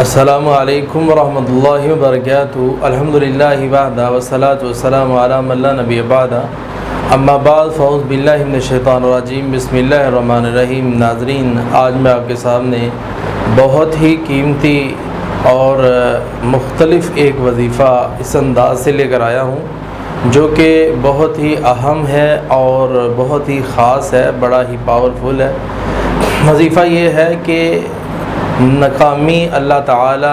السلام علیکم ورحمۃ اللہ وبرکاتہ۔ الحمدللہ وحدہ والصلاۃ والسلام علی من لا نبی بعدہ، اما بعد فاعوذ باللہ من الشیطان الرجیم، بسم اللہ الرحمن الرحیم۔ ناظرین، آج میں آپ کے سامنے بہت ہی قیمتی اور مختلف ایک وظیفہ اس انداز سے لے کر آیا ہوں جو کہ بہت ہی اہم ہے اور بہت ہی خاص ہے، بڑا ہی پاورفل ہے۔ وظیفہ یہ ہے کہ ناکامی اللہ تعالی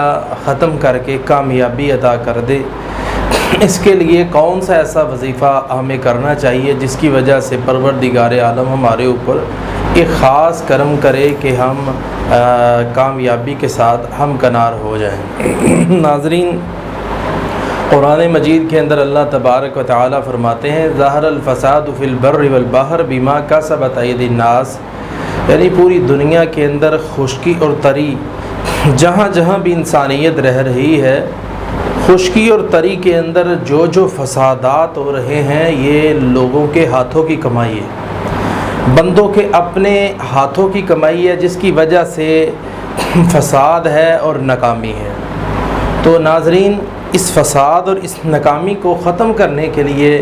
ختم کر کے کامیابی عطا کر دے۔ اس کے لیے کون سا ایسا وظیفہ ہمیں کرنا چاہیے جس کی وجہ سے پروردگار عالم ہمارے اوپر ایک خاص کرم کرے کہ ہم کامیابی کے ساتھ ہمکنار ہو جائیں۔ ناظرین، قرآن مجید کے اندر اللہ تبارک و تعالی فرماتے ہیں ظہر الفساد فی البر والبحر بما کسبت ایدی الناس، یعنی پوری دنیا کے اندر خشکی اور تری، جہاں جہاں بھی انسانیت رہ رہی ہے، خشکی اور تری کے اندر جو فسادات ہو رہے ہیں یہ لوگوں کے ہاتھوں کی کمائی ہے، بندوں کے اپنے ہاتھوں کی کمائی ہے، جس کی وجہ سے فساد ہے اور ناکامی ہے۔ تو ناظرین، اس فساد اور اس ناکامی کو ختم کرنے کے لیے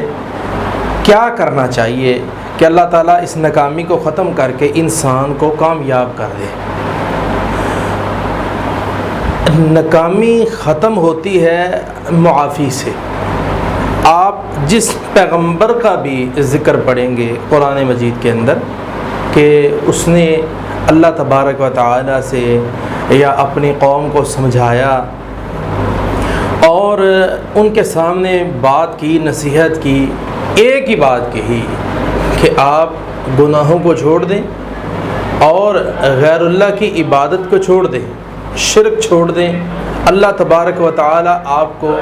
کیا کرنا چاہیے کہ اللہ تعالیٰ اس ناکامی کو ختم کر کے انسان کو کامیاب کر دے؟ ناکامی ختم ہوتی ہے معافی سے۔ آپ جس پیغمبر کا بھی ذکر پڑھیں گے قرآن مجید کے اندر کہ اس نے اللہ تبارک و تعالی سے یا اپنی قوم کو سمجھایا اور ان کے سامنے بات کی، نصیحت کی، ایک ہی بات کہی کہ آپ گناہوں کو چھوڑ دیں اور غیر اللہ کی عبادت کو چھوڑ دیں، شرک چھوڑ دیں، اللہ تبارک و تعالی آپ کو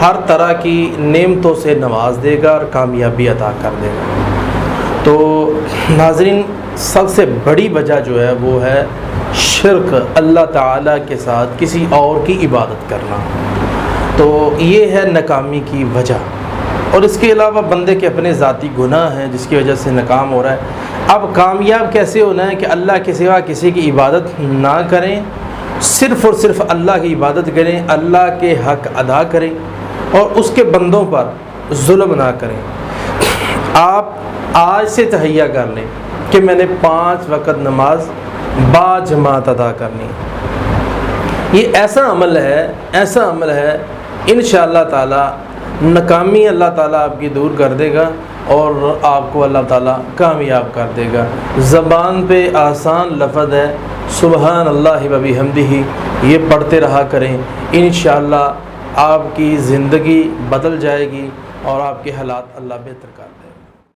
ہر طرح کی نعمتوں سے نواز دے گا اور کامیابی عطا کر دے گا۔ تو ناظرین، سب سے بڑی وجہ جو ہے وہ ہے شرک، اللہ تعالی کے ساتھ کسی اور کی عبادت کرنا۔ تو یہ ہے ناکامی کی وجہ، اور اس کے علاوہ بندے کے اپنے ذاتی گناہ ہیں جس کی وجہ سے ناکام ہو رہا ہے۔ اب کامیاب کیسے ہونا ہے کہ اللہ کے سوا کسی کی عبادت نہ کریں، صرف اور صرف اللہ کی عبادت کریں، اللہ کے حق ادا کریں اور اس کے بندوں پر ظلم نہ کریں۔ آپ آج سے تہیہ کر لیں کہ میں نے 5 وقت نماز با جماعت ادا کرنی۔ یہ ایسا عمل ہے انشاءاللہ تعالی ناکامی اللہ تعالیٰ آپ کی دور کر دے گا اور آپ کو اللہ تعالیٰ کامیاب کر دے گا۔ زبان پہ آسان لفظ ہے سبحان اللہ و بحمدہ، یہ پڑھتے رہا کریں، انشاءاللہ آپ کی زندگی بدل جائے گی اور آپ کے حالات اللہ بہتر کر دے گا۔